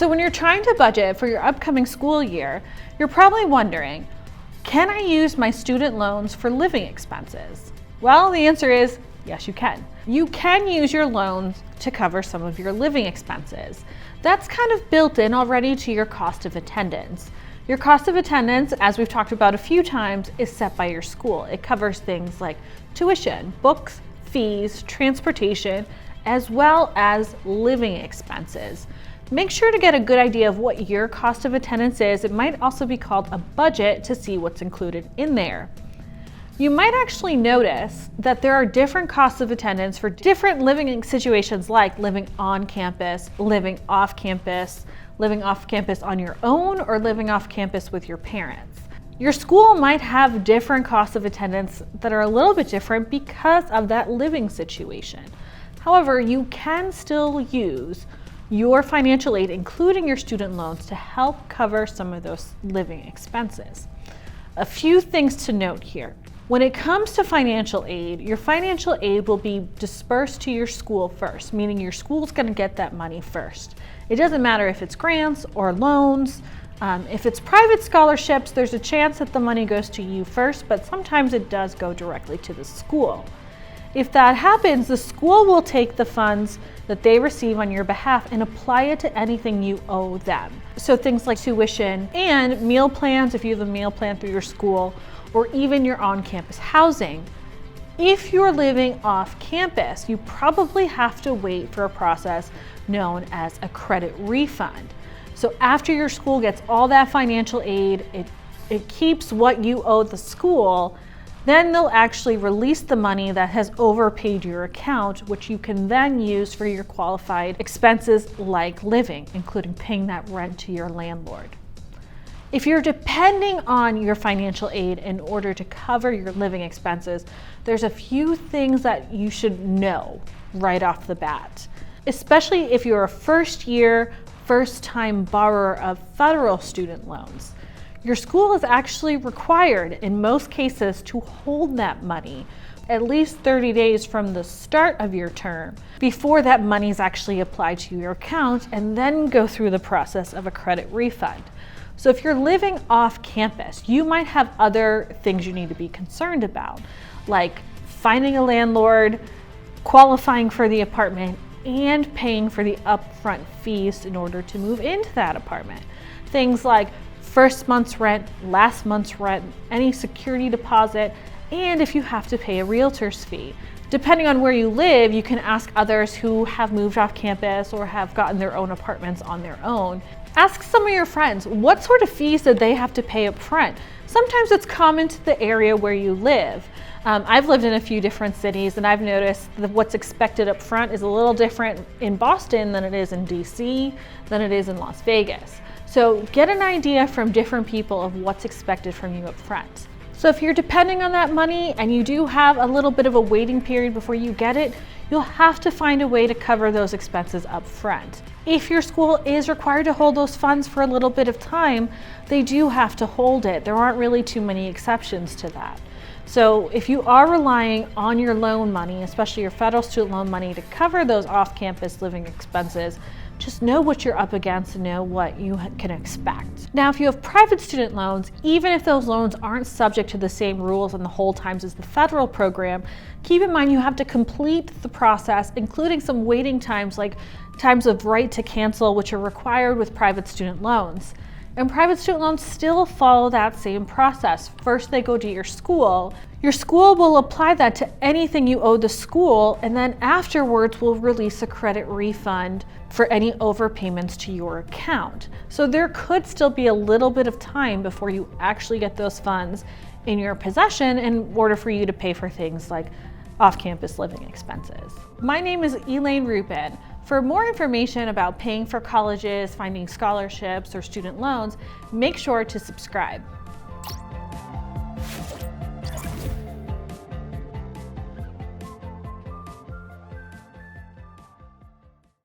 So when you're trying to budget for your upcoming school year, you're probably wondering, can I use my student loans for living expenses? Well, the answer is yes, you can. You can use your loans to cover some of your living expenses. That's kind of built in already to your cost of attendance. Your cost of attendance, as we've talked about a few times, is set by your school. It covers things like tuition, books, fees, transportation, as well as living expenses. Make sure to get a good idea of what your cost of attendance is. It might also be called a budget to see what's included in there. You might actually notice that there are different costs of attendance for different living situations, like living on campus, living off campus on your own, or living off campus with your parents. Your school might have different costs of attendance that are a little bit different because of that living situation. However, you can still use your financial aid, including your student loans, to help cover some of those living expenses. A few things to note here. When it comes to financial aid, your financial aid will be disbursed to your school first, meaning your school's going to get that money first. It doesn't matter if it's grants or loans. If it's private scholarships, there's a chance that the money goes to you first, but sometimes it does go directly to the school. If that happens, the school will take the funds that they receive on your behalf and apply it to anything you owe them. So things like tuition and meal plans, if you have a meal plan through your school, or even your on-campus housing. If you're living off campus, you probably have to wait for a process known as a credit refund. So after your school gets all that financial aid, it keeps what you owe the school, then they'll actually release the money that has overpaid your account, which you can then use for your qualified expenses like living, including paying that rent to your landlord. If you're depending on your financial aid in order to cover your living expenses, there's a few things that you should know right off the bat, especially if you're a first-time borrower of federal student loans. Your school is actually required in most cases to hold that money at least 30 days from the start of your term before that money is actually applied to your account, and then go through the process of a credit refund. So if you're living off campus, you might have other things you need to be concerned about, like finding a landlord, qualifying for the apartment, and paying for the upfront fees in order to move into that apartment. Things like first month's rent, last month's rent, any security deposit, and if you have to pay a realtor's fee. Depending on where you live, you can ask others who have moved off campus or have gotten their own apartments on their own. Ask some of your friends, what sort of fees did they have to pay up front? Sometimes it's common to the area where you live. I've lived in a few different cities, and I've noticed that what's expected up front is a little different in Boston than it is in DC, than it is in Las Vegas. So get an idea from different people of what's expected from you up front. So if you're depending on that money and you do have a little bit of a waiting period before you get it, you'll have to find a way to cover those expenses up front. If your school is required to hold those funds for a little bit of time, they do have to hold it. There aren't really too many exceptions to that. So if you are relying on your loan money, especially your federal student loan money, to cover those off-campus living expenses, just know what you're up against and know what you can expect. Now, if you have private student loans, even if those loans aren't subject to the same rules and the hold times as the federal program, keep in mind you have to complete the process, including some waiting times like times of right to cancel, which are required with private student loans. And private student loans still follow that same process. First, they go to your school. Your school will apply that to anything you owe the school, and then afterwards will release a credit refund for any overpayments to your account. So there could still be a little bit of time before you actually get those funds in your possession in order for you to pay for things like off-campus living expenses. My name is Elaine Rubin. For more information about paying for colleges, finding scholarships, or student loans, make sure to subscribe.